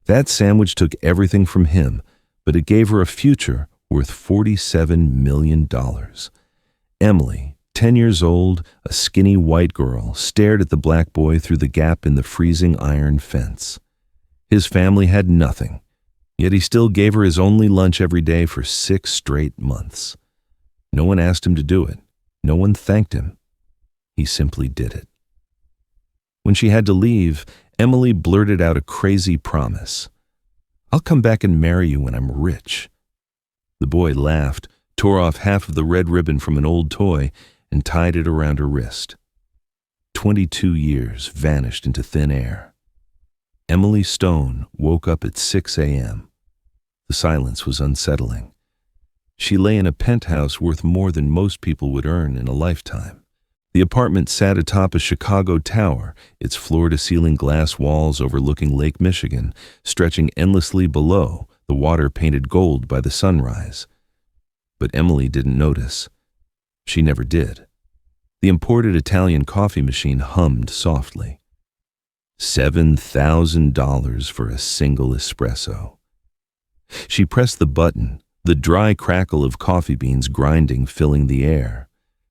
That sandwich took everything from him, but it gave her a future worth $47 million. Emily, 10 years old, a skinny white girl, stared at the black boy through the gap in the freezing iron fence. His family had nothing, yet he still gave her his only lunch every day for 6 straight months. No one asked him to do it. No one thanked him. He simply did it. When she had to leave, Emily blurted out a crazy promise. "I'll come back and marry you when I'm rich." The boy laughed, tore off half of the red ribbon from an old toy, and tied it around her wrist. 22 years vanished into thin air. Emily Stone woke up at 6 a.m. The silence was unsettling. She lay in a penthouse worth more than most people would earn in a lifetime. The apartment sat atop a Chicago tower, its floor-to-ceiling glass walls overlooking Lake Michigan, stretching endlessly below, the water painted gold by the sunrise. But Emily didn't notice. She never did. The imported Italian coffee machine hummed softly. $7,000 for a single espresso. She pressed the button, the dry crackle of coffee beans grinding filling the air.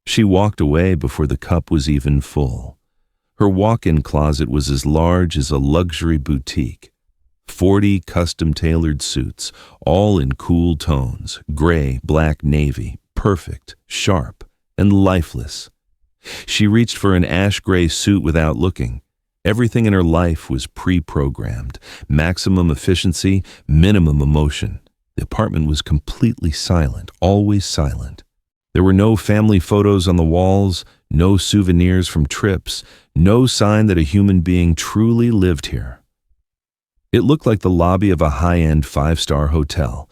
She walked away before the cup was even full. Her walk-in closet was as large as a luxury boutique. 40 custom-tailored suits, all in cool tones, gray, black, navy, perfect, sharp, and lifeless. She reached for an ash-gray suit without looking. Everything in her life was pre-programmed. Maximum efficiency, minimum emotion. The apartment was completely silent, always silent. There were no family photos on the walls, no souvenirs from trips, no sign that a human being truly lived here. It looked like the lobby of a high-end 5-star hotel,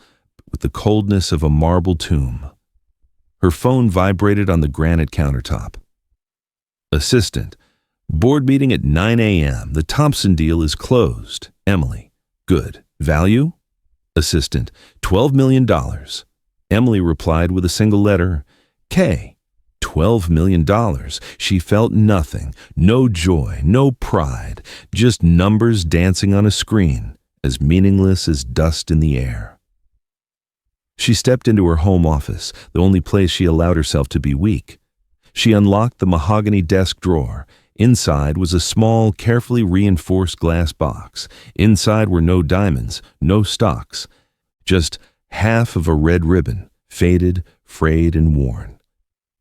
with the coldness of a marble tomb. Her phone vibrated on the granite countertop. Assistant, board meeting at 9 a.m. The Thompson deal is closed. Emily, good. Value? Assistant, $12 million. Emily replied with a single letter, K. $12 million. She felt nothing, no joy, no pride, just numbers dancing on a screen, as meaningless as dust in the air. She stepped into her home office, the only place she allowed herself to be weak. She unlocked the mahogany desk drawer. Inside was a small, carefully reinforced glass box. Inside were no diamonds, no stocks, just half of a red ribbon, faded, frayed, and worn.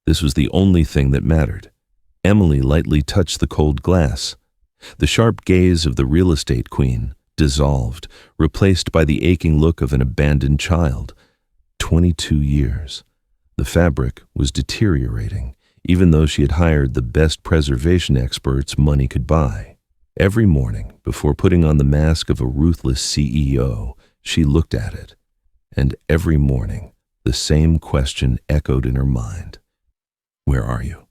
This was the only thing that mattered. Emily lightly touched the cold glass. The sharp gaze of the real estate queen dissolved, replaced by the aching look of an abandoned child. 22 years. The fabric was deteriorating, even though she had hired the best preservation experts money could buy. Every morning, before putting on the mask of a ruthless CEO, she looked at it. And every morning, the same question echoed in her mind. Where are you?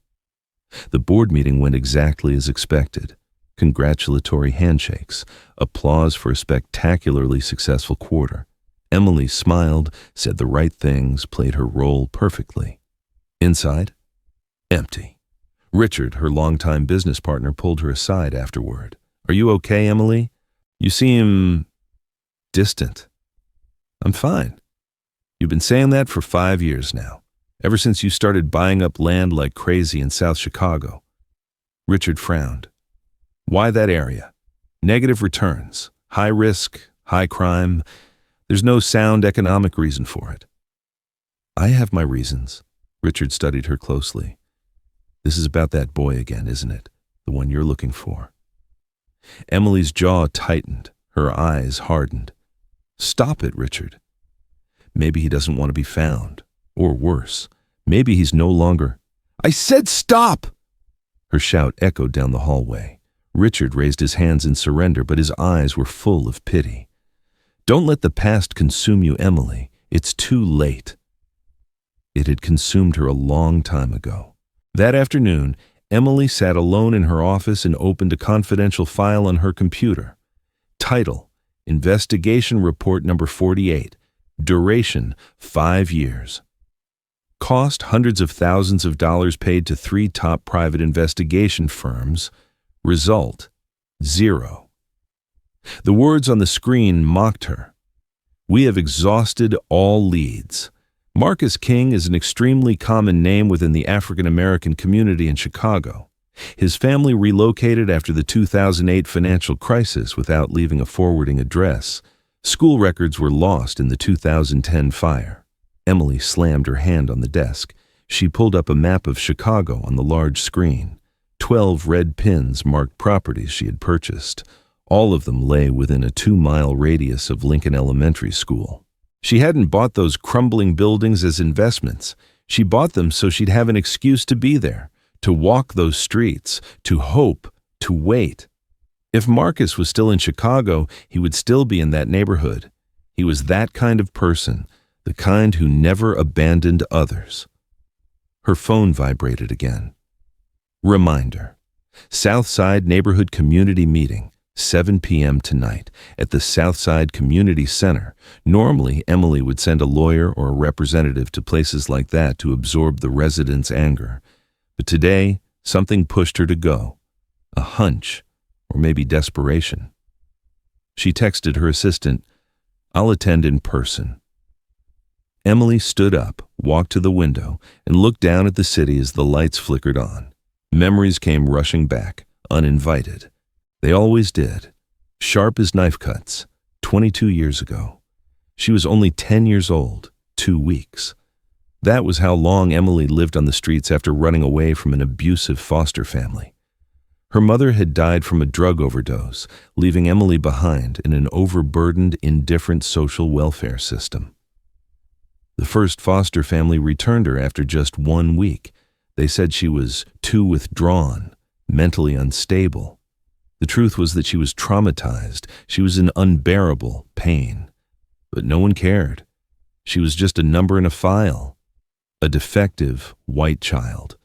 The board meeting went exactly as expected. Congratulatory handshakes, applause for a spectacularly successful quarter. Emily smiled, said the right things, played her role perfectly. Inside? Empty. Richard, her longtime business partner, pulled her aside afterward. Are you okay, Emily? You seem distant. I'm fine. You've been saying that for 5 years now, ever since you started buying up land like crazy in South Chicago. Richard frowned. Why that area? Negative returns, high risk, high crime. There's no sound economic reason for it. I have my reasons. Richard studied her closely. This is about that boy again, isn't it? The one you're looking for. Emily's jaw tightened, her eyes hardened. Stop it, Richard. Maybe he doesn't want to be found. Or worse, maybe he's no longer... I said stop! Her shout echoed down the hallway. Richard raised his hands in surrender, but his eyes were full of pity. Don't let the past consume you, Emily. It's too late. It had consumed her a long time ago. That afternoon, Emily sat alone in her office and opened a confidential file on her computer. Title, Investigation Report Number 48. Duration, 5 years. Cost, hundreds of thousands of dollars paid to 3 top private investigation firms. Result, 0. The words on the screen mocked her. "We have exhausted all leads." Marcus King is an extremely common name within the African American community in Chicago. His family relocated after the 2008 financial crisis without leaving a forwarding address. School records were lost in the 2010 fire. Emily slammed her hand on the desk. She pulled up a map of Chicago on the large screen. 12 red pins marked properties she had purchased. All of them lay within a 2-mile radius of Lincoln Elementary School. She hadn't bought those crumbling buildings as investments. She bought them so she'd have an excuse to be there, to walk those streets, to hope, to wait. If Marcus was still in Chicago, he would still be in that neighborhood. He was that kind of person, the kind who never abandoned others. Her phone vibrated again. Reminder: Southside Neighborhood Community Meeting, 7 p.m. tonight at the Southside Community Center. Normally, Emily would send a lawyer or a representative to places like that to absorb the residents' anger. But today, something pushed her to go. A hunch, or maybe desperation. She texted her assistant, "I'll attend in person." Emily stood up, walked to the window, and looked down at the city as the lights flickered on. Memories came rushing back, uninvited. They always did. Sharp as knife cuts, 22 years ago. She was only 10 years old, 2 weeks. That was how long Emily lived on the streets after running away from an abusive foster family. Her mother had died from a drug overdose, leaving Emily behind in an overburdened, indifferent social welfare system. The first foster family returned her after just 1 week. They said she was too withdrawn, mentally unstable. The truth was that she was traumatized. She was in unbearable pain. But no one cared. She was just a number in a file. A defective white child.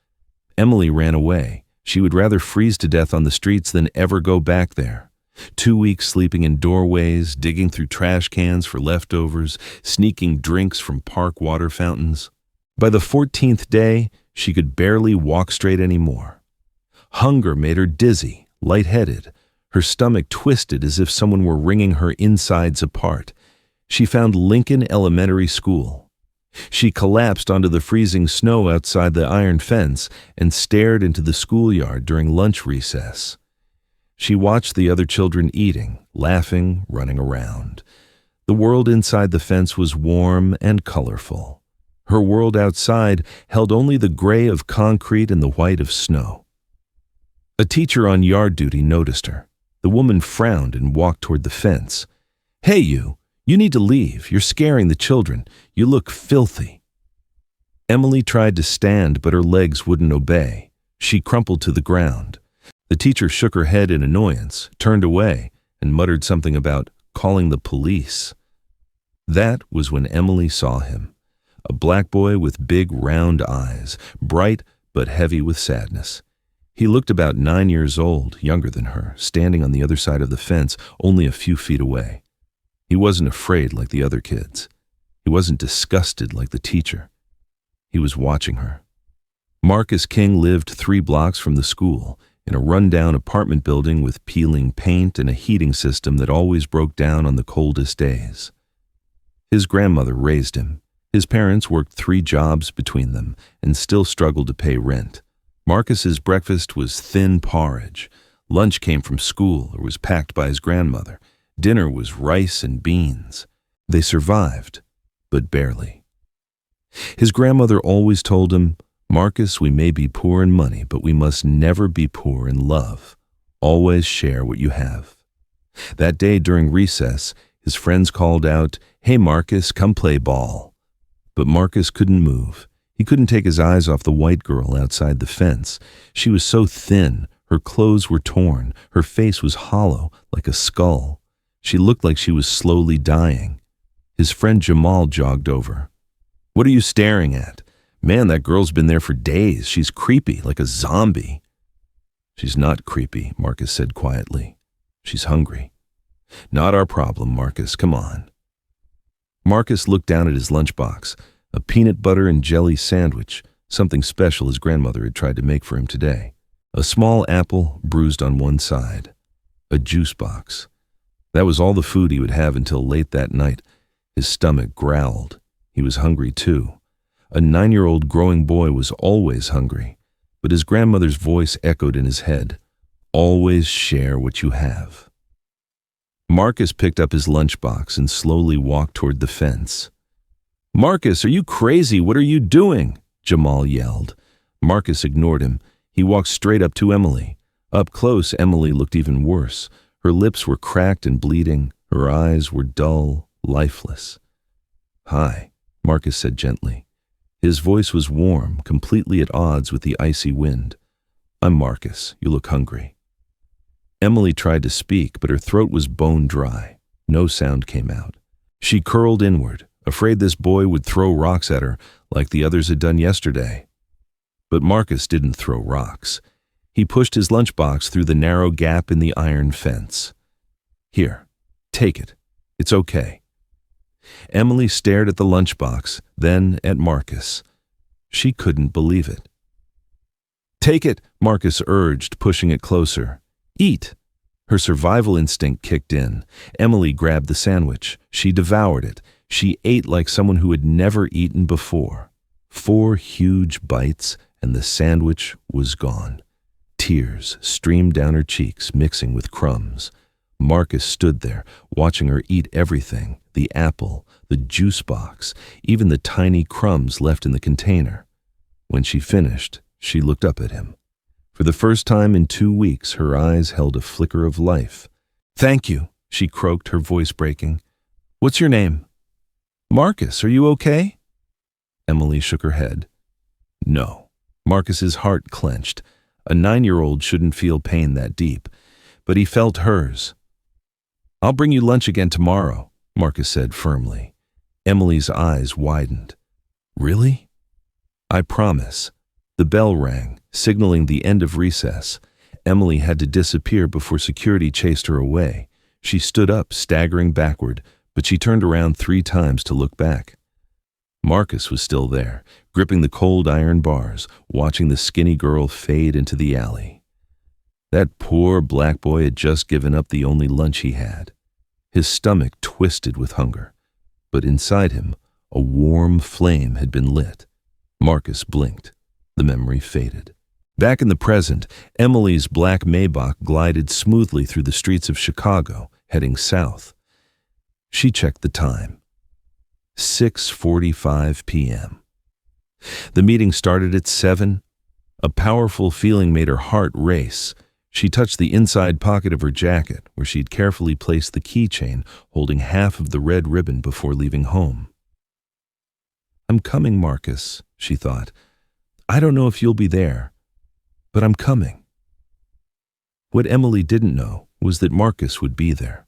Emily ran away. She would rather freeze to death on the streets than ever go back there. 2 weeks sleeping in doorways, digging through trash cans for leftovers, sneaking drinks from park water fountains. By the 14th day, she could barely walk straight anymore. Hunger made her dizzy, lightheaded. Her stomach twisted as if someone were wringing her insides apart. She found Lincoln Elementary School. She collapsed onto the freezing snow outside the iron fence and stared into the schoolyard during lunch recess. She watched the other children eating, laughing, running around. The world inside the fence was warm and colorful. Her world outside held only the gray of concrete and the white of snow. A teacher on yard duty noticed her. The woman frowned and walked toward the fence. "Hey, you need to leave. You're scaring the children. You look filthy." Emily tried to stand, but her legs wouldn't obey. She crumpled to the ground. The teacher shook her head in annoyance, turned away, and muttered something about calling the police. That was when Emily saw him. A black boy with big round eyes, bright but heavy with sadness. He looked about 9 years old, younger than her, standing on the other side of the fence, only a few feet away. He wasn't afraid like the other kids. He wasn't disgusted like the teacher. He was watching her. Marcus King lived 3 blocks from the school, in a rundown apartment building with peeling paint and a heating system that always broke down on the coldest days. His grandmother raised him. His parents worked 3 jobs between them and still struggled to pay rent. Marcus's breakfast was thin porridge. Lunch came from school or was packed by his grandmother. Dinner was rice and beans. They survived, but barely. His grandmother always told him, "Marcus, we may be poor in money, but we must never be poor in love. Always share what you have." That day during recess, his friends called out, "Hey Marcus, come play ball." But Marcus couldn't move. He couldn't take his eyes off the white girl outside the fence. She was so thin, her clothes were torn, her face was hollow, like a skull. She looked like she was slowly dying. His friend Jamal jogged over. "What are you staring at? Man, that girl's been there for days. She's creepy, like a zombie." "She's not creepy," Marcus said quietly. "She's hungry." "Not our problem, Marcus. Come on." Marcus looked down at his lunchbox, a peanut butter and jelly sandwich, something special his grandmother had tried to make for him today. A small apple bruised on one side. A juice box. That was all the food he would have until late that night. His stomach growled. He was hungry too. A 9-year-old growing boy was always hungry, but his grandmother's voice echoed in his head. Always share what you have. Marcus picked up his lunchbox and slowly walked toward the fence. "Marcus, are you crazy? What are you doing?" Jamal yelled. Marcus ignored him. He walked straight up to Emily. Up close, Emily looked even worse. Her lips were cracked and bleeding. Her eyes were dull, lifeless. "Hi," Marcus said gently. His voice was warm, completely at odds with the icy wind. "I'm Marcus. You look hungry." Emily tried to speak, but her throat was bone dry. No sound came out. She curled inward, afraid this boy would throw rocks at her like the others had done yesterday. But Marcus didn't throw rocks. He pushed his lunchbox through the narrow gap in the iron fence. "Here, take it. It's okay." Emily stared at the lunchbox, then at Marcus. She couldn't believe it. "Take it," Marcus urged, pushing it closer. "Eat." Her survival instinct kicked in. Emily grabbed the sandwich. She devoured it. She ate like someone who had never eaten before. 4 huge bites, and the sandwich was gone. Tears streamed down her cheeks, mixing with crumbs. Marcus stood there, watching her eat everything, the apple, the juice box, even the tiny crumbs left in the container. When she finished, she looked up at him. For the first time in 2 weeks, her eyes held a flicker of life. "Thank you," she croaked, her voice breaking. "What's your name?" "Marcus, are you okay?" Emily shook her head. No. Marcus's heart clenched. A 9-year-old shouldn't feel pain that deep, but he felt hers. "I'll bring you lunch again tomorrow," Marcus said firmly. Emily's eyes widened. "Really?" "I promise." The bell rang, signaling the end of recess. Emily had to disappear before security chased her away. She stood up, staggering backward, but she turned around 3 times to look back. Marcus was still there, gripping the cold iron bars, watching the skinny girl fade into the alley. That poor black boy had just given up the only lunch he had. His stomach twisted with hunger, but inside him, a warm flame had been lit. Marcus blinked. The memory faded. Back in the present, Emily's black Maybach glided smoothly through the streets of Chicago, heading south. She checked the time. 6:45 p.m. The meeting started at 7. A powerful feeling made her heart race. She touched the inside pocket of her jacket, where she'd carefully placed the keychain holding half of the red ribbon before leaving home. "I'm coming, Marcus," she thought. "I don't know if you'll be there, but I'm coming." What Emily didn't know was that Marcus would be there,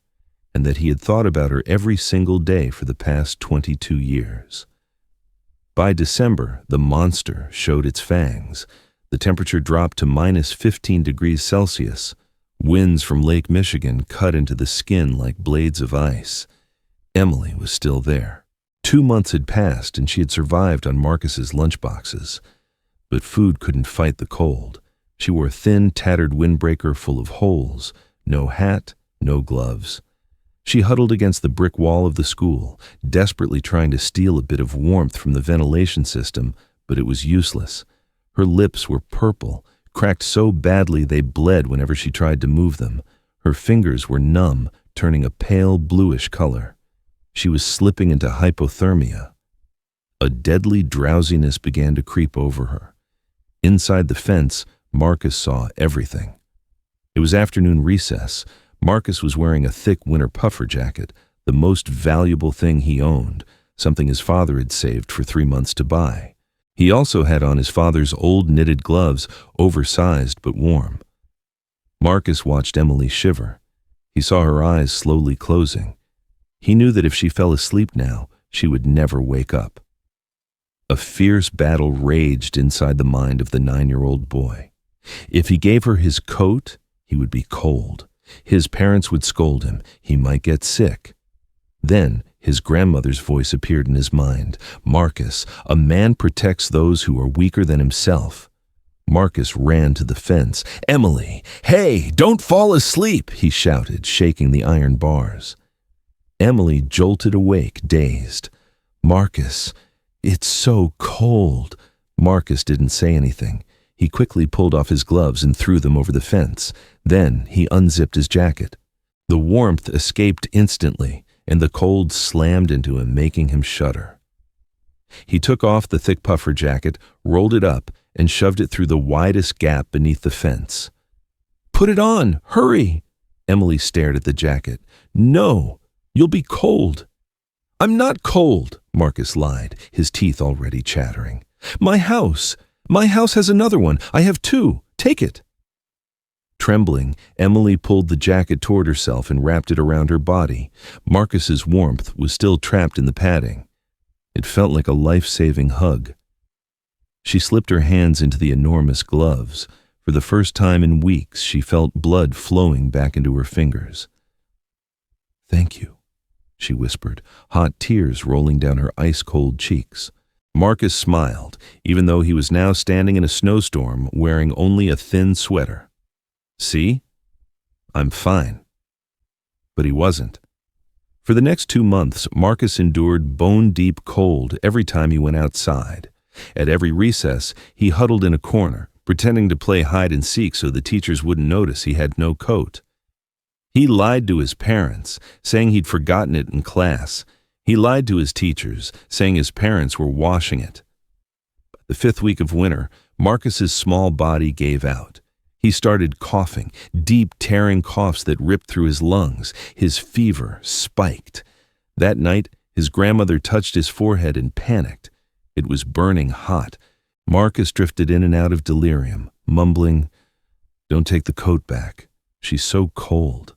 and that he had thought about her every single day for the past 22 years. By December, the monster showed its fangs. The temperature dropped to -15 degrees Celsius. Winds from Lake Michigan cut into the skin like blades of ice. Emily was still there. 2 months had passed, and she had survived on Marcus's lunchboxes. But food couldn't fight the cold. She wore a thin, tattered windbreaker full of holes, no hat, no gloves. She huddled against the brick wall of the school, desperately trying to steal a bit of warmth from the ventilation system, but it was useless. Her lips were purple, cracked so badly they bled whenever she tried to move them. Her fingers were numb, turning a pale bluish color. She was slipping into hypothermia. A deadly drowsiness began to creep over her. Inside the fence, Marcus saw everything. It was afternoon recess. Marcus was wearing a thick winter puffer jacket, the most valuable thing he owned, something his father had saved for 3 months to buy. He also had on his father's old knitted gloves, oversized but warm. Marcus watched Emily shiver. He saw her eyes slowly closing. He knew that if she fell asleep now, she would never wake up. A fierce battle raged inside the mind of the 9-year-old boy. If he gave her his coat, he would be cold. His parents would scold him. He might get sick. Then his grandmother's voice appeared in his mind. "Marcus, a man protects those who are weaker than himself." Marcus ran to the fence. "Emily, hey, don't fall asleep," he shouted, shaking the iron bars. Emily jolted awake, dazed. "Marcus, it's so cold." Marcus didn't say anything. He quickly pulled off his gloves and threw them over the fence. Then he unzipped his jacket. The warmth escaped instantly, and the cold slammed into him, making him shudder. He took off the thick puffer jacket, rolled it up, and shoved it through the widest gap beneath the fence. "Put it on! Hurry!" Emily stared at the jacket. "No! You'll be cold." "I'm not cold," Marcus lied, his teeth already chattering. My house has another one. I have two. Take it." Trembling, Emily pulled the jacket toward herself and wrapped it around her body. Marcus's warmth was still trapped in the padding. It felt like a life-saving hug. She slipped her hands into the enormous gloves. For the first time in weeks, she felt blood flowing back into her fingers. "Thank you," she whispered, hot tears rolling down her ice-cold cheeks. Marcus smiled, even though he was now standing in a snowstorm wearing only a thin sweater. "See? I'm fine." But he wasn't. For the next 2 months, Marcus endured bone-deep cold every time he went outside. At every recess, he huddled in a corner, pretending to play hide-and-seek so the teachers wouldn't notice he had no coat. He lied to his parents, saying he'd forgotten it in class. He lied to his teachers, saying his parents were washing it. By the 5th week of winter, Marcus's small body gave out. He started coughing, deep, tearing coughs that ripped through his lungs. His fever spiked. That night, his grandmother touched his forehead and panicked. It was burning hot. Marcus drifted in and out of delirium, mumbling, "Don't take the coat back. She's so cold.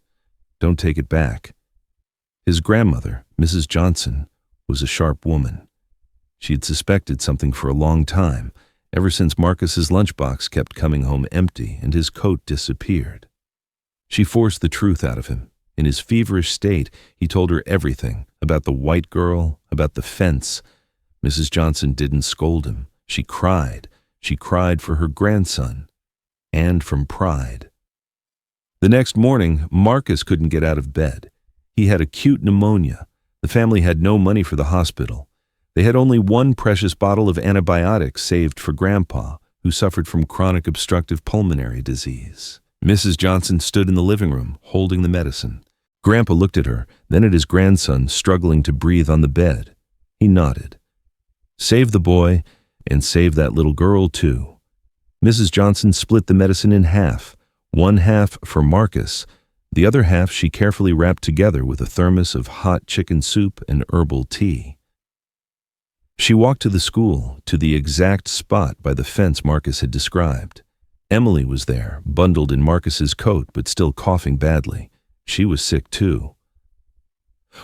Don't take it back." His grandmother, Mrs. Johnson, was a sharp woman. She had suspected something for a long time, ever since Marcus's lunchbox kept coming home empty and his coat disappeared. She forced the truth out of him. In his feverish state, he told her everything, about the white girl, about the fence. Mrs. Johnson didn't scold him. She cried. She cried for her grandson, and from pride. The next morning, Marcus couldn't get out of bed. He had acute pneumonia. The family had no money for the hospital. They had only one precious bottle of antibiotics saved for Grandpa, who suffered from chronic obstructive pulmonary disease. Mrs. Johnson stood in the living room, holding the medicine. Grandpa looked at her, then at his grandson struggling to breathe on the bed. He nodded. "Save the boy, and save that little girl, too." Mrs. Johnson split the medicine in half, one half for Marcus. The other half she carefully wrapped together with a thermos of hot chicken soup and herbal tea. She walked to the school, to the exact spot by the fence Marcus had described. Emily was there, bundled in Marcus's coat, but still coughing badly. She was sick, too.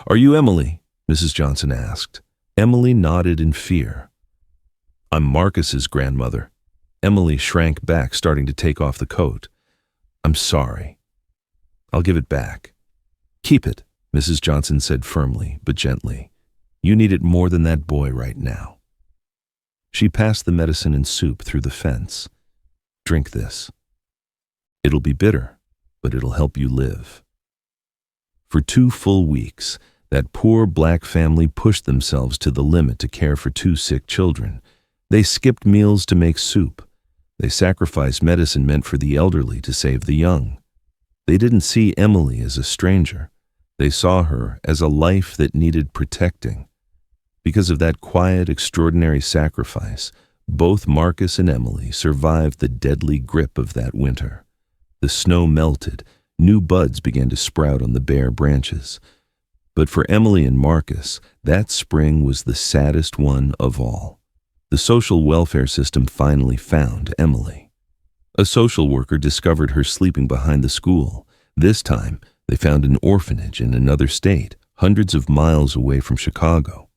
"Are you Emily?" Mrs. Johnson asked. Emily nodded in fear. "I'm Marcus's grandmother." Emily shrank back, starting to take off the coat. "I'm sorry. I'll give it back." "Keep it," Mrs. Johnson said firmly, but gently. "You need it more than that boy right now." She passed the medicine and soup through the fence. "Drink this. It'll be bitter, but it'll help you live." For 2 full weeks, that poor black family pushed themselves to the limit to care for 2 sick children. They skipped meals to make soup. They sacrificed medicine meant for the elderly to save the young. They didn't see Emily as a stranger. They saw her as a life that needed protecting. Because of that quiet, extraordinary sacrifice, both Marcus and Emily survived the deadly grip of that winter. The snow melted. New buds began to sprout on the bare branches. But for Emily and Marcus, that spring was the saddest one of all. The social welfare system finally found Emily. A social worker discovered her sleeping behind the school. This time, they found an orphanage in another state, hundreds of miles away from Chicago.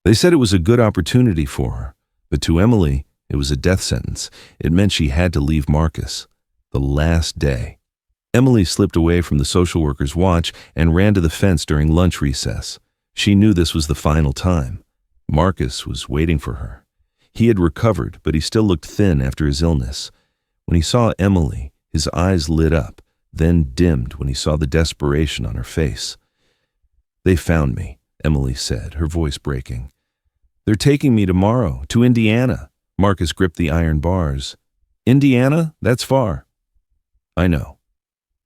They said it was a good opportunity for her, but to Emily, it was a death sentence. It meant she had to leave Marcus. The last day. Emily slipped away from the social worker's watch and ran to the fence during lunch recess. She knew this was the final time. Marcus was waiting for her. He had recovered, but he still looked thin after his illness. When he saw Emily, his eyes lit up, then dimmed when he saw the desperation on her face. "They found me," Emily said, her voice breaking. "They're taking me tomorrow, to Indiana." Marcus gripped the iron bars. "Indiana? That's far." "I know.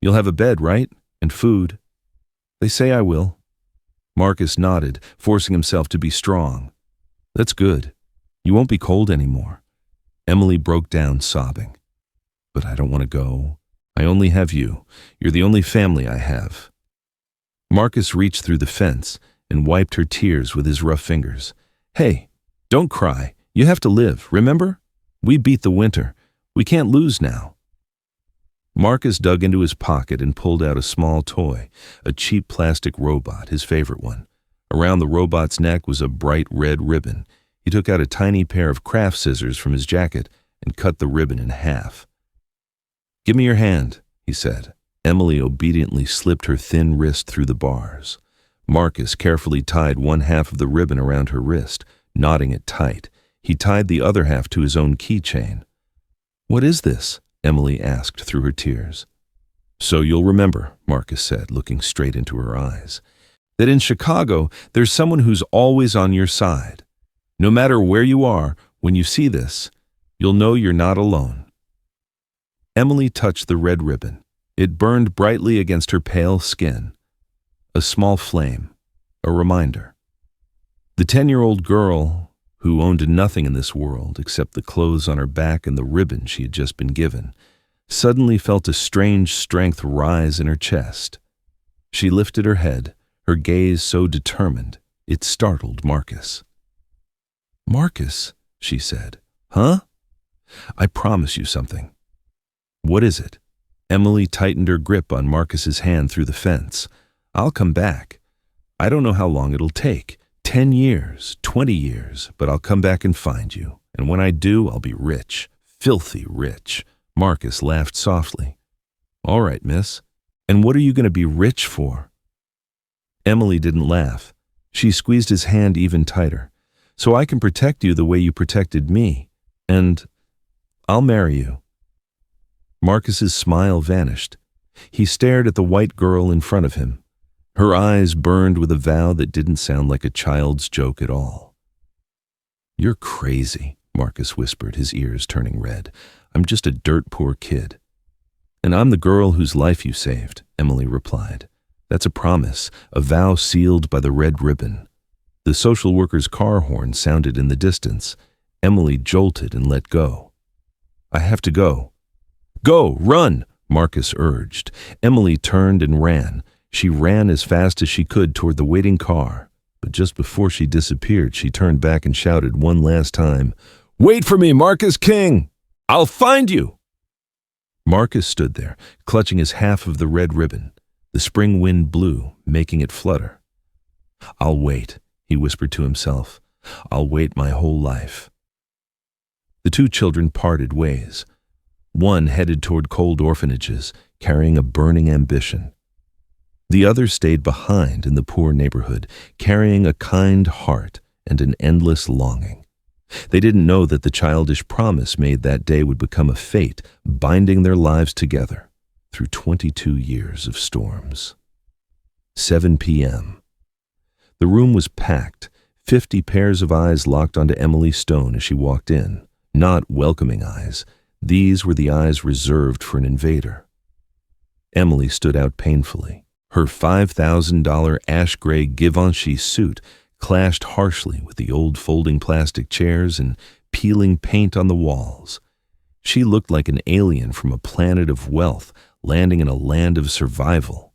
You'll have a bed, right? And food." "They say I will." Marcus nodded, forcing himself to be strong. "That's good. You won't be cold anymore." Emily broke down, sobbing. "But I don't want to go. I only have you. You're the only family I have." Marcus reached through the fence and wiped her tears with his rough fingers. "Hey, don't cry. You have to live, remember? We beat the winter. We can't lose now." Marcus dug into his pocket and pulled out a small toy, a cheap plastic robot, his favorite one. Around the robot's neck was a bright red ribbon. He took out a tiny pair of craft scissors from his jacket and cut the ribbon in half. "Give me your hand," he said. Emily obediently slipped her thin wrist through the bars. Marcus carefully tied one half of the ribbon around her wrist, knotting it tight. He tied the other half to his own keychain. "What is this?" Emily asked through her tears. "So you'll remember," Marcus said, looking straight into her eyes, "that in Chicago, there's someone who's always on your side. No matter where you are, when you see this, you'll know you're not alone." Emily touched the red ribbon. It burned brightly against her pale skin. A small flame, a reminder. The 10-year-old girl, who owned nothing in this world except the clothes on her back and the ribbon she had just been given, suddenly felt a strange strength rise in her chest. She lifted her head, her gaze so determined it startled Marcus. "Marcus," she said. "Huh?" "I promise you something." "What is it?" Emily tightened her grip on Marcus's hand through the fence. "I'll come back. I don't know how long it'll take. 10 years, 20 years, but I'll come back and find you. And when I do, I'll be rich. Filthy rich." Marcus laughed softly. "All right, miss. And what are you going to be rich for?" Emily didn't laugh. She squeezed his hand even tighter. "So I can protect you the way you protected me. And I'll marry you." Marcus's smile vanished. He stared at the white girl in front of him. Her eyes burned with a vow that didn't sound like a child's joke at all. "You're crazy," Marcus whispered, his ears turning red. "I'm just a dirt-poor kid." "And I'm the girl whose life you saved," Emily replied. "That's a promise, a vow sealed by the red ribbon." The social worker's car horn sounded in the distance. Emily jolted and let go. "I have to go." "Go, run," Marcus urged. Emily turned and ran. She ran as fast as she could toward the waiting car, but just before she disappeared, she turned back and shouted one last time, "Wait for me, Marcus King! I'll find you!" Marcus stood there, clutching his half of the red ribbon. The spring wind blew, making it flutter. "I'll wait," he whispered to himself. "I'll wait my whole life." The two children parted ways. One headed toward cold orphanages, carrying a burning ambition. The other stayed behind in the poor neighborhood, carrying a kind heart and an endless longing. They didn't know that the childish promise made that day would become a fate, binding their lives together through 22 years of storms. 7 p.m. The room was packed, 50 pairs of eyes locked onto Emily Stone as she walked in. Not welcoming eyes. These were the eyes reserved for an invader. Emily stood out painfully. Her $5,000 ash-gray Givenchy suit clashed harshly with the old folding plastic chairs and peeling paint on the walls. She looked like an alien from a planet of wealth landing in a land of survival.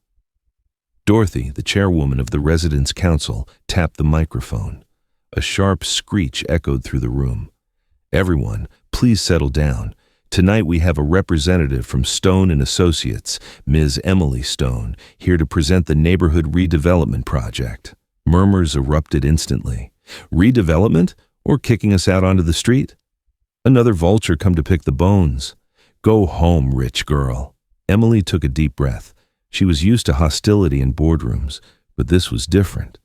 Dorothy, the chairwoman of the Residents' Council, tapped the microphone. A sharp screech echoed through the room. "Everyone, please settle down. Tonight we have a representative from Stone and Associates, Ms. Emily Stone, here to present the Neighborhood Redevelopment Project." Murmurs erupted instantly. "Redevelopment? Or kicking us out onto the street? Another vulture come to pick the bones. Go home, rich girl." Emily took a deep breath. She was used to hostility in boardrooms, but this was different.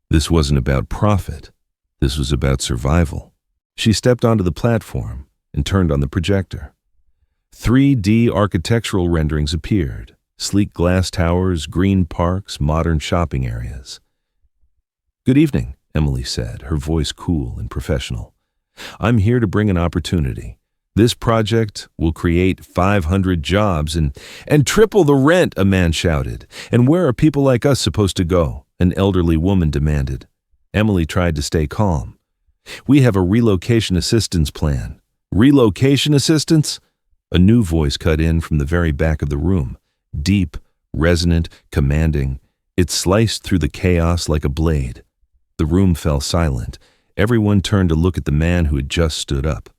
This wasn't about profit. This was about survival. She stepped onto the platform and turned on the projector. 3D architectural renderings appeared. Sleek glass towers, green parks, modern shopping areas. "Good evening," Emily said, her voice cool and professional. "I'm here to bring an opportunity. This project will create 500 jobs and triple the rent," a man shouted. "And where are people like us supposed to go?" an elderly woman demanded. Emily tried to stay calm. "We have a relocation assistance plan." "Relocation assistance?" A new voice cut in from the very back of the room. Deep, resonant, commanding. It sliced through the chaos like a blade. The room fell silent. Everyone turned to look at the man who had just stood up.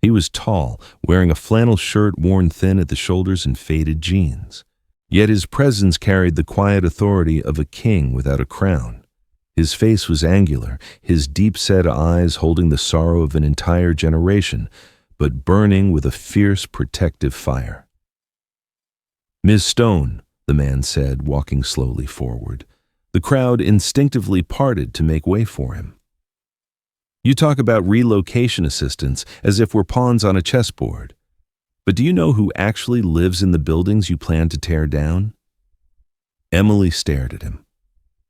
He was tall, wearing a flannel shirt worn thin at the shoulders and faded jeans. Yet his presence carried the quiet authority of a king without a crown. His face was angular, his deep-set eyes holding the sorrow of an entire generation, but burning with a fierce, protective fire. "Ms. Stone," the man said, walking slowly forward. The crowd instinctively parted to make way for him. "You talk about relocation assistance as if we're pawns on a chessboard. But do you know who actually lives in the buildings you plan to tear down?" Emily stared at him.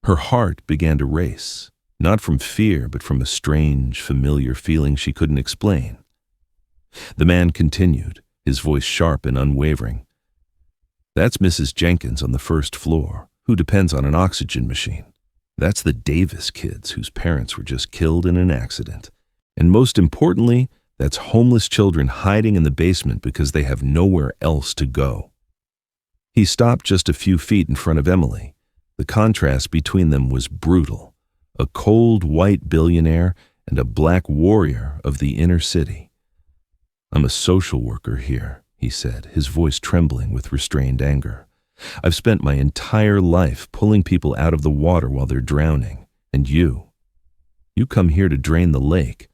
Her heart began to race, not from fear, but from a strange, familiar feeling she couldn't explain. The man continued, his voice sharp and unwavering. "That's Mrs. Jenkins on the first floor, who depends on an oxygen machine. That's the Davis kids whose parents were just killed in an accident. And most importantly, that's homeless children hiding in the basement because they have nowhere else to go." He stopped just a few feet in front of Emily. The contrast between them was brutal. A cold white billionaire and a black warrior of the inner city. "I'm a social worker here," he said, his voice trembling with restrained anger. "I've spent my entire life pulling people out of the water while they're drowning. And you come here to drain the lake.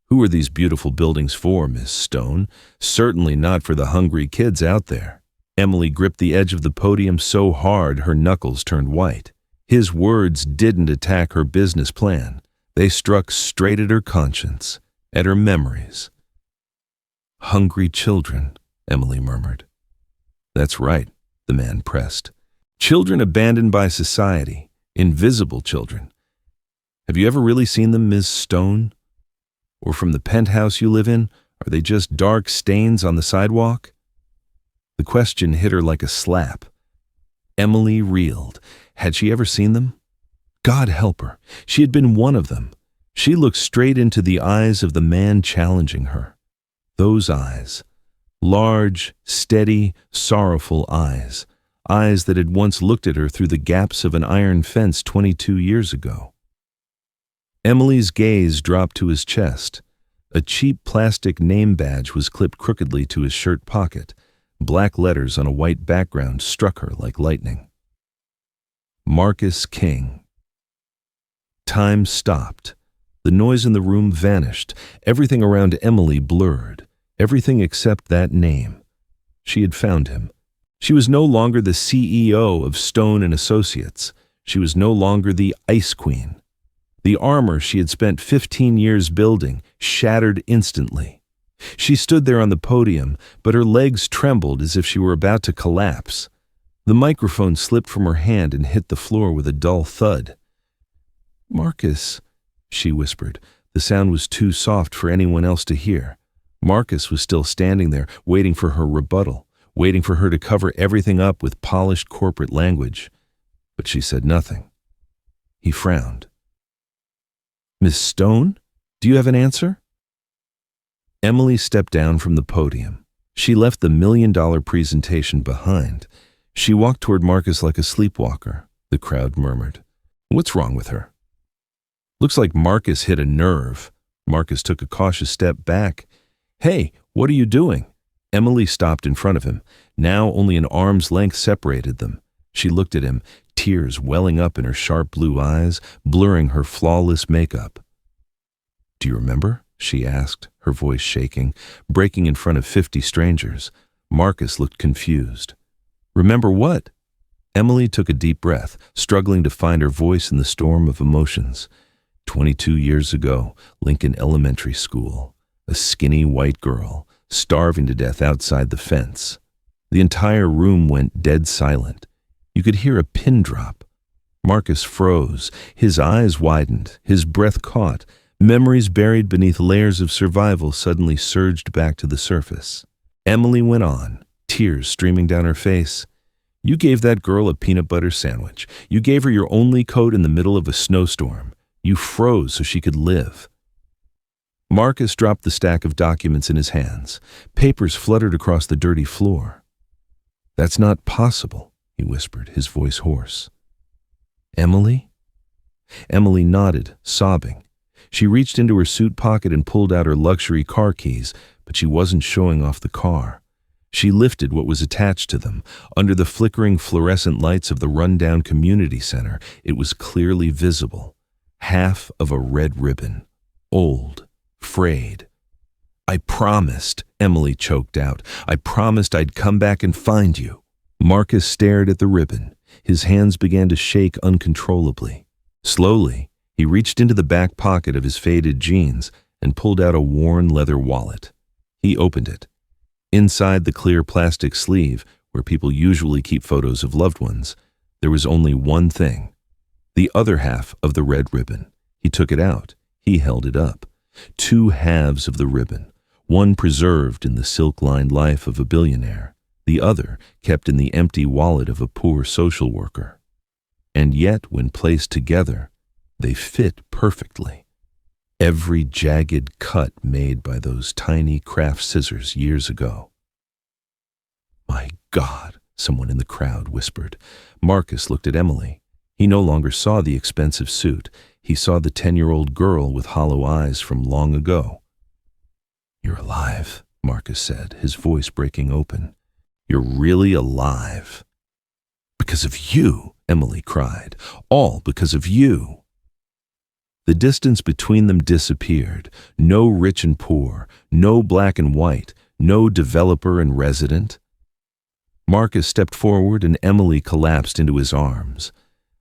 Who are these beautiful buildings for, Miss Stone? Certainly not for the hungry kids out there." Emily gripped the edge of the podium so hard her knuckles turned white. His words didn't attack her business plan. They struck straight at her conscience, at her memories. "Hungry children," Emily murmured. "That's right," the man pressed. "Children abandoned by society, invisible children. Have you ever really seen them, Ms. Stone? Or from the penthouse you live in, are they just dark stains on the sidewalk?" The question hit her like a slap. Emily reeled. Had she ever seen them? God help her. She had been one of them. She looked straight into the eyes of the man challenging her. Those eyes. Large, steady, sorrowful eyes. Eyes that had once looked at her through the gaps of an iron fence 22 years ago. Emily's gaze dropped to his chest. A cheap plastic name badge was clipped crookedly to his shirt pocket. Black letters on a white background struck her like lightning. Marcus King. Time stopped. The noise in the room vanished. Everything around Emily blurred. Everything except that name. She had found him. She was no longer the CEO of Stone and Associates. She was no longer the Ice Queen. The armor she had spent 15 years building shattered instantly. She stood there on the podium, but her legs trembled as if she were about to collapse. The microphone slipped from her hand and hit the floor with a dull thud. "Marcus," she whispered. The sound was too soft for anyone else to hear. Marcus was still standing there, waiting for her rebuttal, waiting for her to cover everything up with polished corporate language. But she said nothing. He frowned. "Miss Stone, do you have an answer?" Emily stepped down from the podium. She left the $1,000,000 presentation behind. She walked toward Marcus like a sleepwalker, the crowd murmured. "What's wrong with her?" "Looks like Marcus hit a nerve." Marcus took a cautious step back. "Hey, what are you doing?" Emily stopped in front of him. Now only an arm's length separated them. She looked at him, tears welling up in her sharp blue eyes, blurring her flawless makeup. "Do you remember?" she asked, her voice shaking, breaking in front of 50 strangers. Marcus looked confused. "Remember what?" Emily took a deep breath, struggling to find her voice in the storm of emotions. 22 years ago, Lincoln Elementary School. A skinny white girl, starving to death outside the fence. The entire room went dead silent. You could hear a pin drop. Marcus froze. His eyes widened. His breath caught. Memories buried beneath layers of survival suddenly surged back to the surface. Emily went on, tears streaming down her face. You gave that girl a peanut butter sandwich. You gave her your only coat in the middle of a snowstorm. You froze so she could live. Marcus dropped the stack of documents in his hands. Papers fluttered across the dirty floor. That's not possible, he whispered, his voice hoarse. Emily? Emily nodded, sobbing. She reached into her suit pocket and pulled out her luxury car keys, but she wasn't showing off the car. She lifted what was attached to them. Under the flickering fluorescent lights of the rundown community center, it was clearly visible. Half of a red ribbon. Old. Frayed. I promised, Emily choked out. I promised I'd come back and find you. Marcus stared at the ribbon. His hands began to shake uncontrollably. Slowly, he reached into the back pocket of his faded jeans and pulled out a worn leather wallet. He opened it. Inside the clear plastic sleeve, where people usually keep photos of loved ones, there was only one thing. The other half of the red ribbon. He took it out. He held it up. Two halves of the ribbon, one preserved in the silk-lined life of a billionaire, the other kept in the empty wallet of a poor social worker. And yet, when placed together, they fit perfectly. Every jagged cut made by those tiny craft scissors years ago. My God, someone in the crowd whispered. Marcus looked at Emily. He no longer saw the expensive suit. He saw the 10-year-old girl with hollow eyes from long ago. You're alive, Marcus said, his voice breaking open. You're really alive. Because of you, Emily cried. All because of you. The distance between them disappeared. No rich and poor, no black and white, no developer and resident. Marcus stepped forward and Emily collapsed into his arms.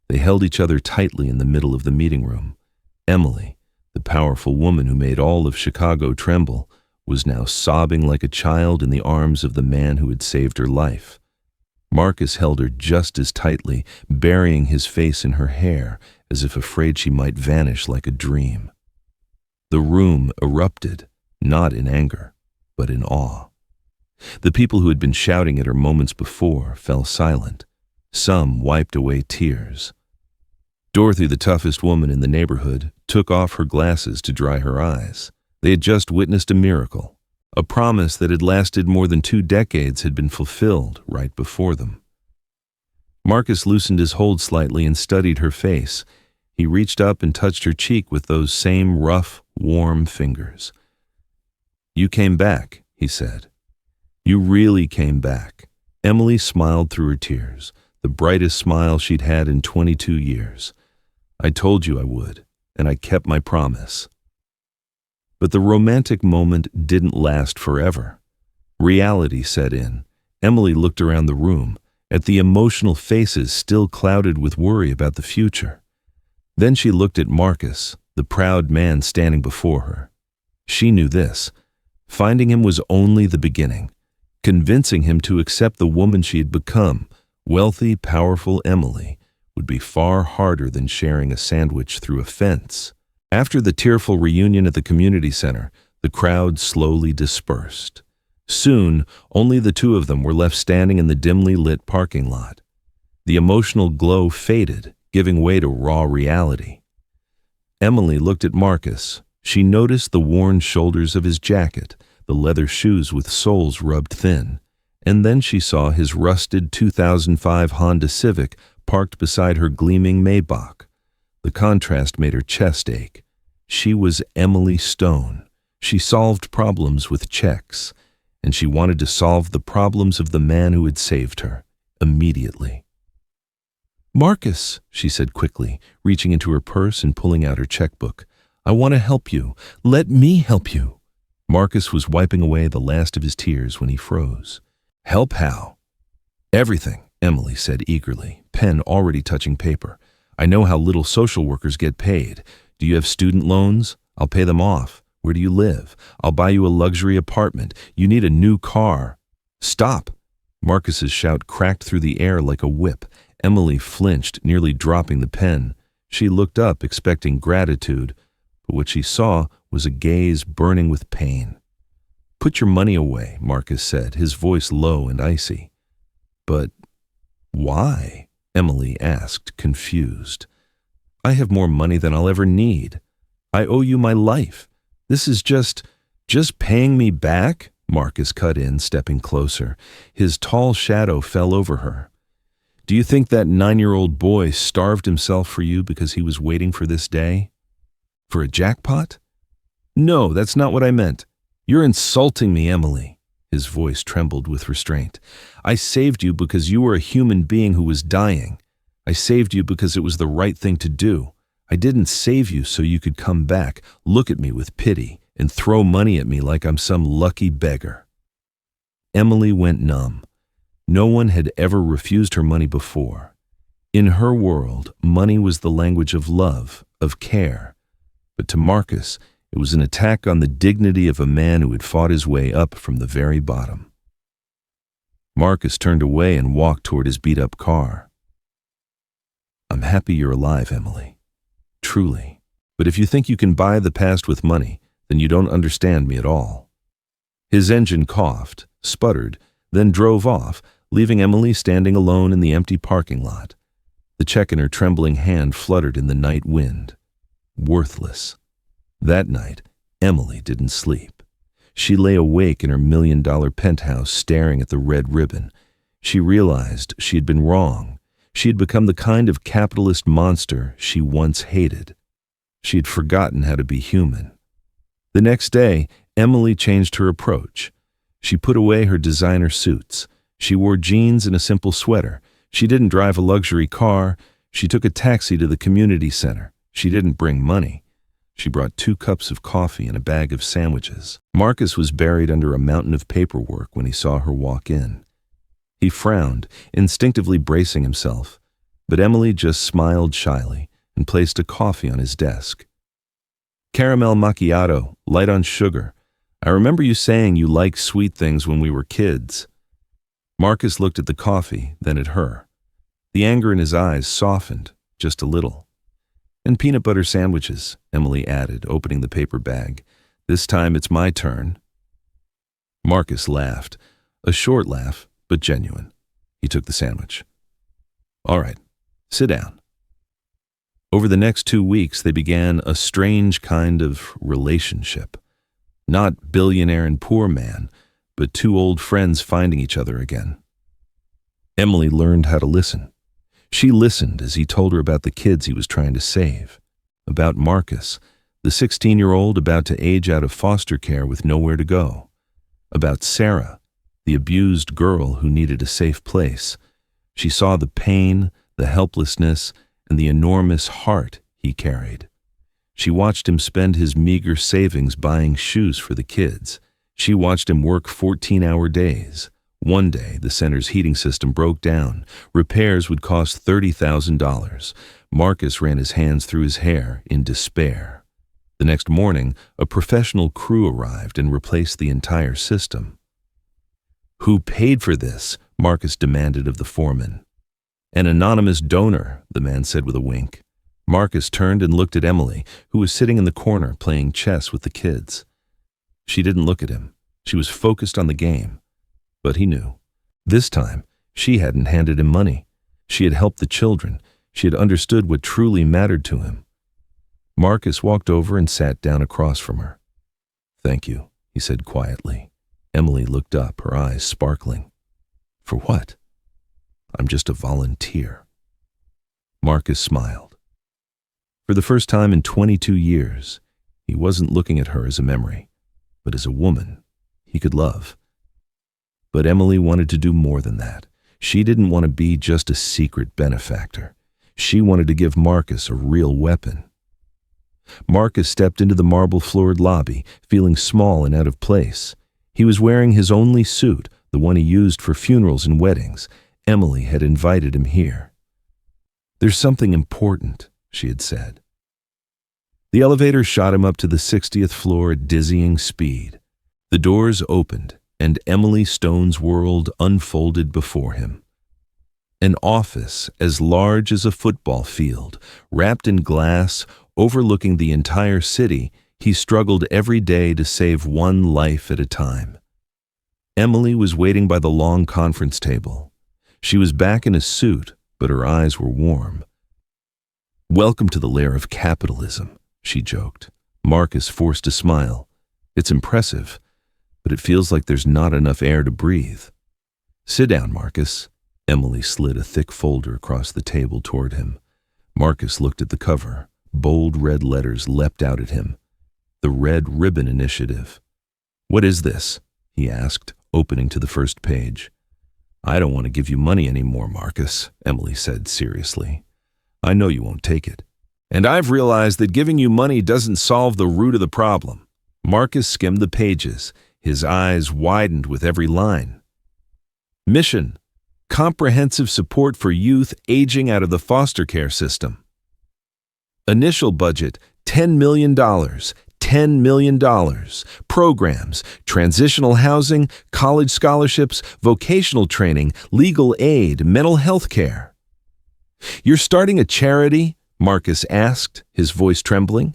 They held each other tightly in the middle of the meeting room. Emily, the powerful woman who made all of Chicago tremble, was now sobbing like a child in the arms of the man who had saved her life. Marcus held her just as tightly, burying his face in her hair, as if afraid she might vanish like a dream. The room erupted, not in anger, but in awe. The people who had been shouting at her moments before fell silent. Some wiped away tears. Dorothy, the toughest woman in the neighborhood, took off her glasses to dry her eyes. They had just witnessed a miracle. A promise that had lasted more than 2 decades had been fulfilled right before them. Marcus loosened his hold slightly and studied her face. He reached up and touched her cheek with those same rough, warm fingers. You came back, he said. You really came back. Emily smiled through her tears, the brightest smile she'd had in 22 years. I told you I would, and I kept my promise. But the romantic moment didn't last forever. Reality set in. Emily looked around the room, at the emotional faces still clouded with worry about the future. Then she looked at Marcus, the proud man standing before her. She knew this. Finding him was only the beginning. Convincing him to accept the woman she had become, wealthy, powerful Emily, would be far harder than sharing a sandwich through a fence. After the tearful reunion at the community center, the crowd slowly dispersed. Soon, only the two of them were left standing in the dimly lit parking lot. The emotional glow faded, giving way to raw reality. Emily looked at Marcus. She noticed the worn shoulders of his jacket, the leather shoes with soles rubbed thin, and then she saw his rusted 2005 Honda Civic parked beside her gleaming Maybach. The contrast made her chest ache. She was Emily Stone. She solved problems with checks, and she wanted to solve the problems of the man who had saved her, immediately. Marcus, she said quickly, reaching into her purse and pulling out her checkbook. I want to help you. Let me help you. Marcus was wiping away the last of his tears when he froze. Help how? Everything, Emily said eagerly, pen already touching paper. I know how little social workers get paid. Do you have student loans? I'll pay them off. Where do you live? I'll buy you a luxury apartment. You need a new car. Stop! Marcus's shout cracked through the air like a whip. Emily flinched, nearly dropping the pen. She looked up, expecting gratitude, but what she saw was a gaze burning with pain. Put your money away, Marcus said, his voice low and icy. But why? Emily asked, confused. I have more money than I'll ever need. I owe you my life. This is just paying me back? Marcus cut in, stepping closer. His tall shadow fell over her. Do you think that 9-year-old boy starved himself for you because he was waiting for this day? For a jackpot? No, that's not what I meant. You're insulting me, Emily. His voice trembled with restraint. I saved you because you were a human being who was dying. I saved you because it was the right thing to do. I didn't save you so you could come back, look at me with pity, and throw money at me like I'm some lucky beggar. Emily went numb. No one had ever refused her money before. In her world, money was the language of love, of care. But to Marcus, it was an attack on the dignity of a man who had fought his way up from the very bottom. Marcus turned away and walked toward his beat-up car. I'm happy you're alive, Emily. Truly. But if you think you can buy the past with money, then you don't understand me at all. His engine coughed, sputtered, then drove off, leaving Emily standing alone in the empty parking lot. The check in her trembling hand fluttered in the night wind. Worthless. That night, Emily didn't sleep. She lay awake in her $1 million penthouse staring at the red ribbon. She realized she had been wrong. She had become the kind of capitalist monster she once hated. She had forgotten how to be human. The next day, Emily changed her approach. She put away her designer suits. She wore jeans and a simple sweater. She didn't drive a luxury car. She took a taxi to the community center. She didn't bring money. She brought 2 cups of coffee and a bag of sandwiches. Marcus was buried under a mountain of paperwork when he saw her walk in. He frowned, instinctively bracing himself, but Emily just smiled shyly and placed a coffee on his desk. Caramel macchiato, light on sugar. I remember you saying you liked sweet things when we were kids. Marcus looked at the coffee, then at her. The anger in his eyes softened, just a little. And peanut butter sandwiches, Emily added, opening the paper bag. This time it's my turn. Marcus laughed, a short laugh, but genuine. He took the sandwich. All right, sit down. Over the next 2 weeks, they began a strange kind of relationship. Not billionaire and poor man, but 2 old friends finding each other again. Emily learned how to listen. She listened as he told her about the kids he was trying to save, about Marcus, the 16-year-old about to age out of foster care with nowhere to go, about Sarah, the abused girl who needed a safe place. She saw the pain, the helplessness, and the enormous heart he carried. She watched him spend his meager savings buying shoes for the kids. She watched him work 14-hour days. One day, the center's heating system broke down. Repairs would cost $30,000. Marcus ran his hands through his hair in despair. The next morning, a professional crew arrived and replaced the entire system. Who paid for this? Marcus demanded of the foreman. An anonymous donor, the man said with a wink. Marcus turned and looked at Emily, who was sitting in the corner playing chess with the kids. She didn't look at him. She was focused on the game. But he knew. This time, she hadn't handed him money. She had helped the children. She had understood what truly mattered to him. Marcus walked over and sat down across from her. Thank you, he said quietly. Emily looked up, her eyes sparkling. For what? I'm just a volunteer. Marcus smiled. For the first time in 22 years, he wasn't looking at her as a memory, but as a woman he could love. But Emily wanted to do more than that. She didn't want to be just a secret benefactor. She wanted to give Marcus a real weapon. Marcus stepped into the marble-floored lobby, feeling small and out of place. He was wearing his only suit, the one he used for funerals and weddings. Emily had invited him here. There's something important, she had said. The elevator shot him up to the 60th floor at dizzying speed. The doors opened, and Emily Stone's world unfolded before him. An office as large as a football field, wrapped in glass, overlooking the entire city. He struggled every day to save one life at a time. Emily was waiting by the long conference table. She was back in a suit, but her eyes were warm. "Welcome to the lair of capitalism," she joked. Marcus forced a smile. "It's impressive, but it feels like there's not enough air to breathe." "Sit down, Marcus." Emily slid a thick folder across the table toward him. Marcus looked at the cover. Bold red letters leapt out at him. The Red Ribbon Initiative. "What is this?" he asked, opening to the first page. "I don't want to give you money anymore, Marcus," Emily said seriously. "I know you won't take it. And I've realized that giving you money doesn't solve the root of the problem." Marcus skimmed the pages. His eyes widened with every line. "Mission: comprehensive support for youth aging out of the foster care system. Initial budget: $10 million. $10 million. Programs: transitional housing, college scholarships, vocational training, legal aid, mental health care." "You're starting a charity?" Marcus asked, his voice trembling.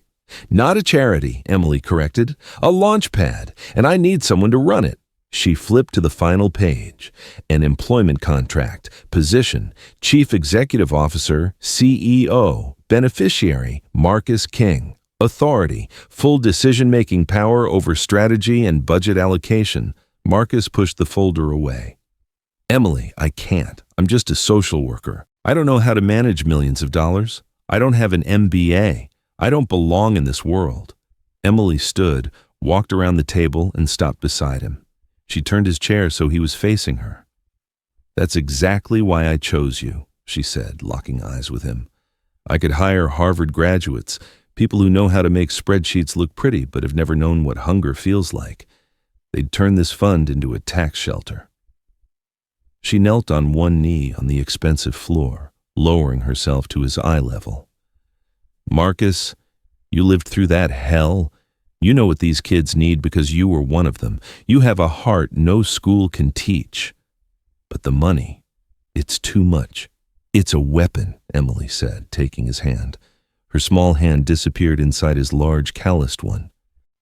"Not a charity," Emily corrected. "A launch pad, and I need someone to run it." She flipped to the final page. An employment contract. Position: Chief Executive Officer, CEO. Beneficiary: Marcus King. Authority: full decision-making power over strategy and budget allocation. Marcus pushed the folder away. "Emily, I can't. I'm just a social worker. I don't know how to manage millions of dollars. I don't have an MBA. I don't belong in this world." Emily stood, walked around the table, and stopped beside him. She turned his chair so he was facing her. "That's exactly why I chose you," she said, locking eyes with him. "I could hire Harvard graduates, people who know how to make spreadsheets look pretty but have never known what hunger feels like. They'd turn this fund into a tax shelter." She knelt on one knee on the expensive floor, lowering herself to his eye level. "Marcus, you lived through that hell. You know what these kids need because you were one of them. You have a heart no school can teach. But the money, it's too much. It's a weapon," Emily said, taking his hand. Her small hand disappeared inside his large, calloused one.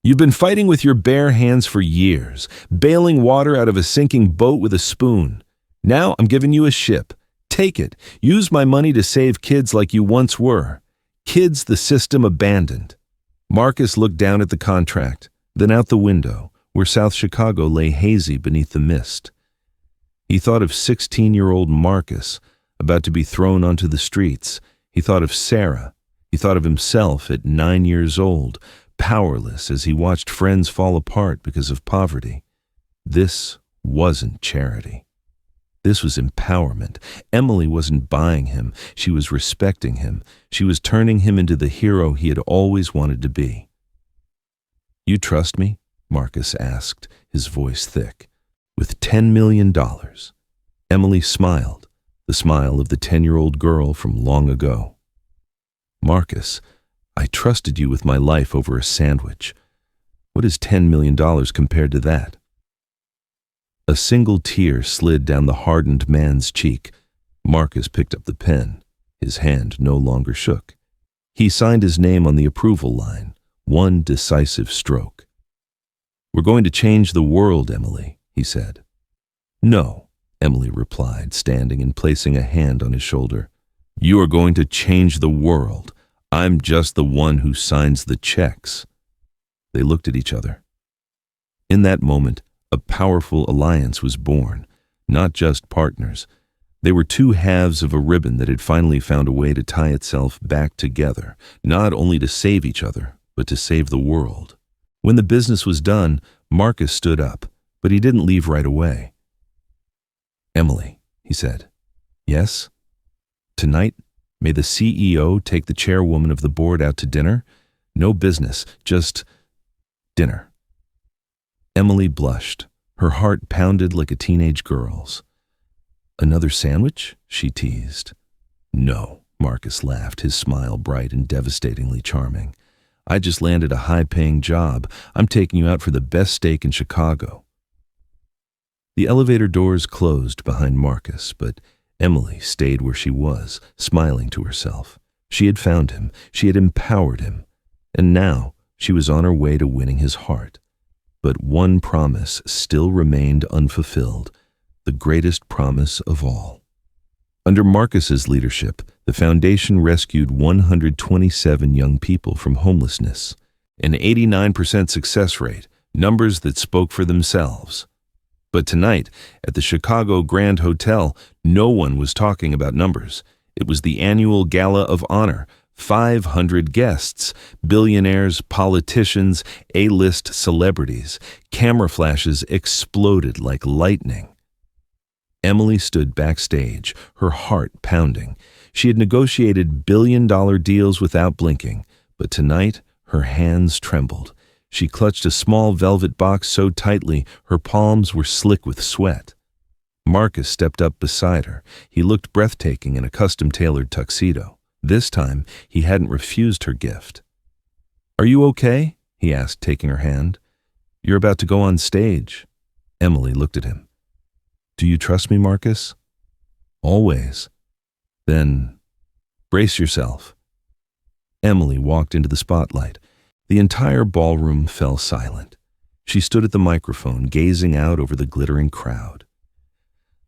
"You've been fighting with your bare hands for years, bailing water out of a sinking boat with a spoon. Now I'm giving you a ship. Take it. Use my money to save kids like you once were. Kids the system abandoned." Marcus looked down at the contract, then out the window, where South Chicago lay hazy beneath the mist. He thought of 16-year-old Marcus, about to be thrown onto the streets. He thought of Sarah. He thought of himself at 9 years old, powerless as he watched friends fall apart because of poverty. This wasn't charity. This was empowerment. Emily wasn't buying him. She was respecting him. She was turning him into the hero he had always wanted to be. "You trust me?" Marcus asked, his voice thick. "With $10 million. Emily smiled, the smile of the 10-year-old girl from long ago. "Marcus, I trusted you with my life over a sandwich. What is $10 million compared to that?" A single tear slid down the hardened man's cheek. Marcus picked up the pen. His hand no longer shook. He signed his name on the approval line, one decisive stroke. "We're going to change the world, Emily," he said. "No," Emily replied, standing and placing a hand on his shoulder. "You are going to change the world. I'm just the one who signs the checks." They looked at each other. In that moment, a powerful alliance was born, not just partners. They were two halves of a ribbon that had finally found a way to tie itself back together, not only to save each other, but to save the world. When the business was done, Marcus stood up, but he didn't leave right away. "Emily," he said. "Yes? Tonight, may the CEO take the chairwoman of the board out to dinner? No business, just dinner." Emily blushed. Her heart pounded like a teenage girl's. "Another sandwich?" she teased. "No," Marcus laughed, his smile bright and devastatingly charming. I just landed a high-paying job. I'm taking you out for the best steak in Chicago." The elevator doors closed behind Marcus, but Emily stayed where she was, smiling to herself. She had found him, she had empowered him, and now she was on her way to winning his heart. But one promise still remained unfulfilled, the greatest promise of all. Under Marcus's leadership, the foundation rescued 127 young people from homelessness, an 89% success rate, numbers that spoke for themselves. But tonight, at the Chicago Grand Hotel, no one was talking about numbers. It was the annual Gala of Honor, 500 guests, billionaires, politicians, A-list celebrities. Camera flashes exploded like lightning. Emily stood backstage, her heart pounding. She had negotiated billion-dollar deals without blinking, but tonight her hands trembled. She clutched a small velvet box so tightly her palms were slick with sweat. Marcus stepped up beside her. He looked breathtaking in a custom-tailored tuxedo. This time, he hadn't refused her gift. "Are you okay?" he asked, taking her hand. "You're about to go on stage." Emily looked at him. "Do you trust me, Marcus?" "Always." "Then, brace yourself." Emily walked into the spotlight. The entire ballroom fell silent. She stood at the microphone, gazing out over the glittering crowd.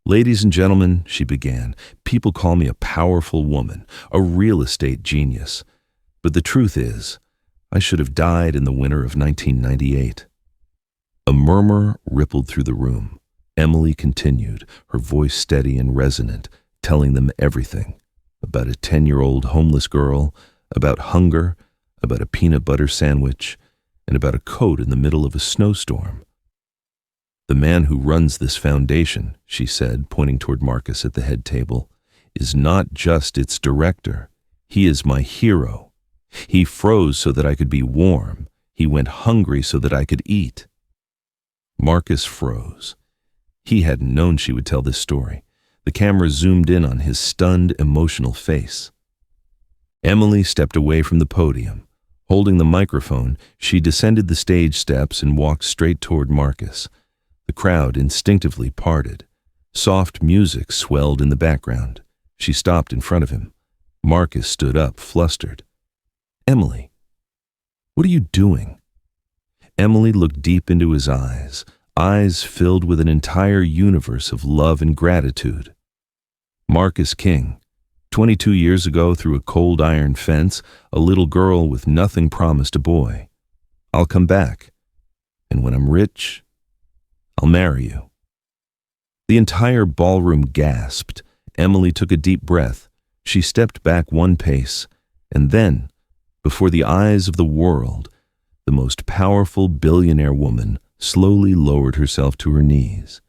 "Ladies and gentlemen," she began, "people call me a powerful woman, a real estate genius. But the truth is, I should have died in the winter of 1998. A murmur rippled through the room. Emily continued, her voice steady and resonant, telling them everything. About a 10-year-old homeless girl, about hunger, about a peanut butter sandwich, and about a coat in the middle of a snowstorm. "The man who runs this foundation," she said, pointing toward Marcus at the head table, "is not just its director. He is my hero. He froze so that I could be warm. He went hungry so that I could eat." Marcus froze. He hadn't known she would tell this story. The camera zoomed in on his stunned, emotional face. Emily stepped away from the podium. Holding the microphone, she descended the stage steps and walked straight toward Marcus. The crowd instinctively parted. Soft music swelled in the background. She stopped in front of him. Marcus stood up, flustered. "Emily, what are you doing?" Emily looked deep into his eyes, eyes filled with an entire universe of love and gratitude. Marcus King, 22 years ago through a cold iron fence, a little girl with nothing promised a boy. "I'll come back, and when I'm rich, I'll marry you." The entire ballroom gasped. Emily took a deep breath. She stepped back one pace, and then, before the eyes of the world, the most powerful billionaire woman slowly lowered herself to her knees.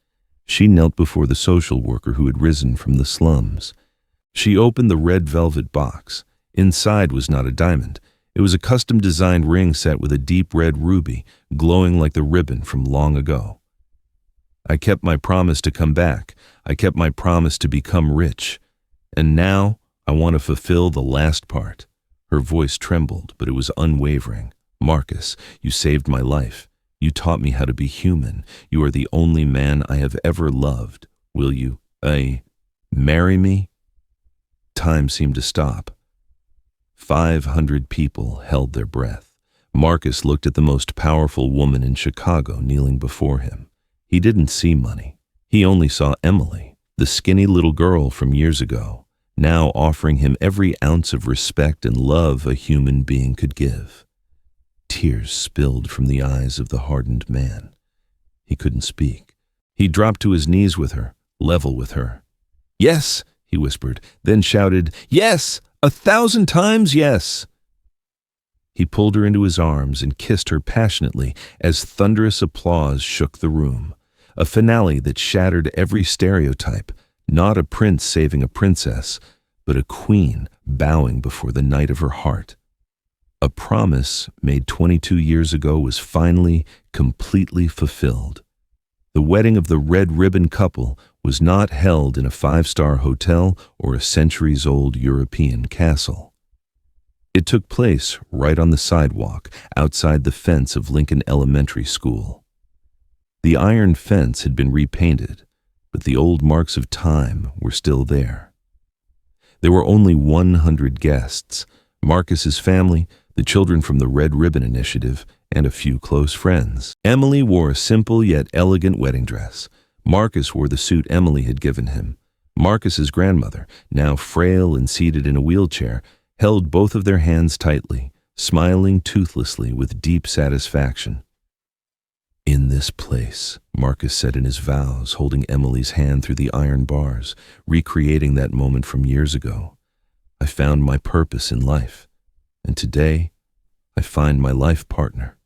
She knelt before the social worker who had risen from the slums. She opened the red velvet box. Inside was not a diamond. It was a custom-designed ring set with a deep red ruby, glowing like the ribbon from long ago. "I kept my promise to come back. I kept my promise to become rich. And now I want to fulfill the last part." Her voice trembled, but it was unwavering. "Marcus, you saved my life. You taught me how to be human. You are the only man I have ever loved. Will you, marry me?" Time seemed to stop. 500 people held their breath. Marcus looked at the most powerful woman in Chicago kneeling before him. He didn't see money. He only saw Emily, the skinny little girl from years ago, now offering him every ounce of respect and love a human being could give. Tears spilled from the eyes of the hardened man. He couldn't speak. He dropped to his knees with her, level with her. "Yes," he whispered, then shouted, "Yes! 1,000 times yes!" He pulled her into his arms and kissed her passionately as thunderous applause shook the room. A finale that shattered every stereotype, not a prince saving a princess, but a queen bowing before the knight of her heart. A promise made 22 years ago was finally, completely fulfilled. The wedding of the red ribbon couple was not held in a 5-star hotel or a centuries-old European castle. It took place right on the sidewalk outside the fence of Lincoln Elementary School. The iron fence had been repainted, but the old marks of time were still there. There were only 100 guests: Marcus's family, the children from the Red Ribbon Initiative, and a few close friends. Emily wore a simple yet elegant wedding dress. Marcus wore the suit Emily had given him. Marcus's grandmother, now frail and seated in a wheelchair, held both of their hands tightly, smiling toothlessly with deep satisfaction. "In this place," Marcus said in his vows, holding Emily's hand through the iron bars, recreating that moment from years ago, "I found my purpose in life, and today I find my life partner."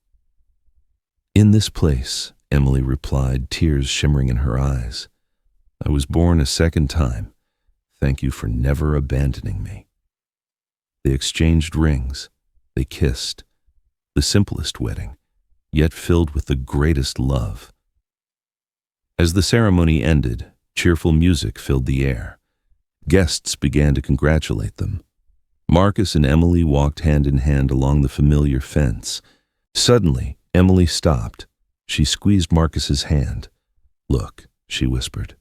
"In this place," Emily replied, tears shimmering in her eyes, "I was born a second time. Thank you for never abandoning me." They exchanged rings. They kissed. The simplest wedding, yet filled with the greatest love. As the ceremony ended, cheerful music filled the air. Guests began to congratulate them. Marcus and Emily walked hand in hand along the familiar fence. Suddenly, Emily stopped. She squeezed Marcus's hand. "Look," she whispered.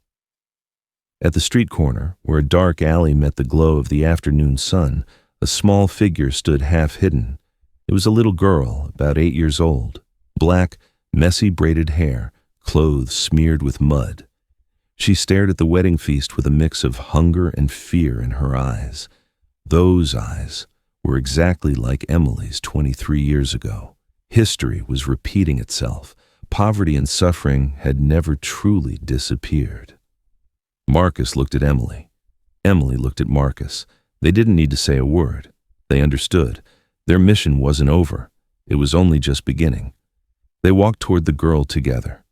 At the street corner, where a dark alley met the glow of the afternoon sun, a small figure stood half hidden. It was a little girl, about 8 years old. Black, messy braided hair, clothes smeared with mud. She stared at the wedding feast with a mix of hunger and fear in her eyes. Those eyes were exactly like Emily's 23 years ago. History was repeating itself. Poverty and suffering had never truly disappeared. Marcus looked at Emily. Emily looked at Marcus. They didn't need to say a word. They understood. Their mission wasn't over. It was only just beginning. They walked toward the girl together.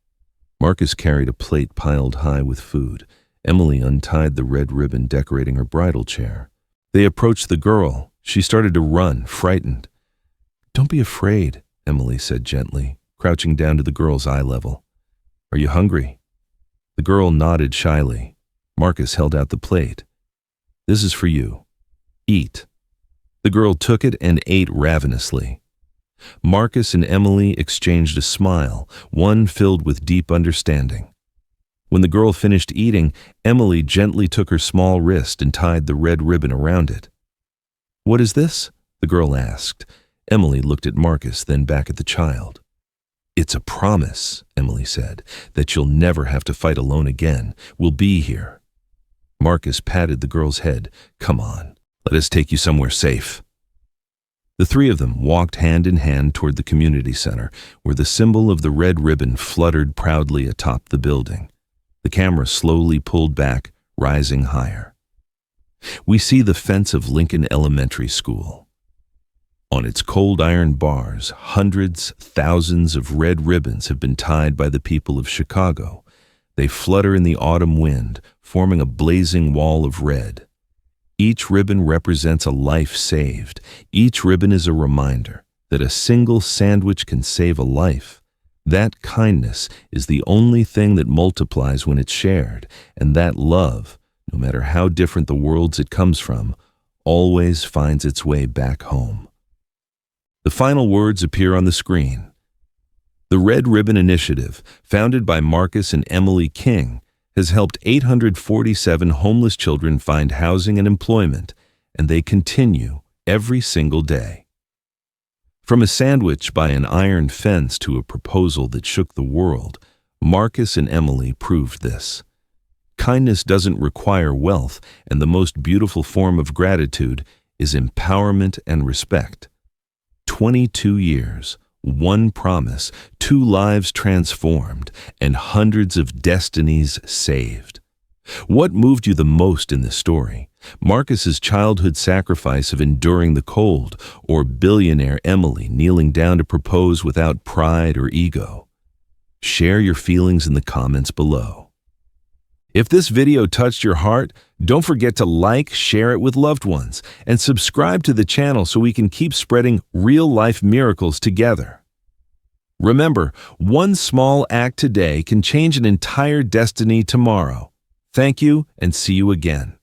Marcus carried a plate piled high with food. Emily untied the red ribbon decorating her bridal chair. They approached the girl. She started to run, frightened. "Don't be afraid," Emily said gently, crouching down to the girl's eye level. "Are you hungry?" The girl nodded shyly. Marcus held out the plate. "This is for you. Eat." The girl took it and ate ravenously. Marcus and Emily exchanged a smile, one filled with deep understanding. When the girl finished eating, Emily gently took her small wrist and tied the red ribbon around it. "What is this?" the girl asked. Emily looked at Marcus, then back at the child. "It's a promise," Emily said, "that you'll never have to fight alone again. We'll be here." Marcus patted the girl's head. "Come on, let us take you somewhere safe." The three of them walked hand in hand toward the community center, where the symbol of the red ribbon fluttered proudly atop the building. The camera slowly pulled back, rising higher. We see the fence of Lincoln Elementary School. On its cold iron bars, hundreds, thousands of red ribbons have been tied by the people of Chicago. They flutter in the autumn wind, forming a blazing wall of red. Each ribbon represents a life saved. Each ribbon is a reminder that a single sandwich can save a life. That kindness is the only thing that multiplies when it's shared, and that love, no matter how different the worlds it comes from, always finds its way back home. The final words appear on the screen. The Red Ribbon Initiative, founded by Marcus and Emily King, has helped 847 homeless children find housing and employment, and they continue every single day. From a sandwich by an iron fence to a proposal that shook the world, Marcus and Emily proved this. Kindness doesn't require wealth, and the most beautiful form of gratitude is empowerment and respect. 22 years, one promise, 2 lives transformed, and hundreds of destinies saved. What moved you the most in this story? Marcus's childhood sacrifice of enduring the cold, or billionaire Emily kneeling down to propose without pride or ego? Share your feelings in the comments below. If this video touched your heart, don't forget to like, share it with loved ones, and subscribe to the channel so we can keep spreading real-life miracles together. Remember, one small act today can change an entire destiny tomorrow. Thank you, and see you again.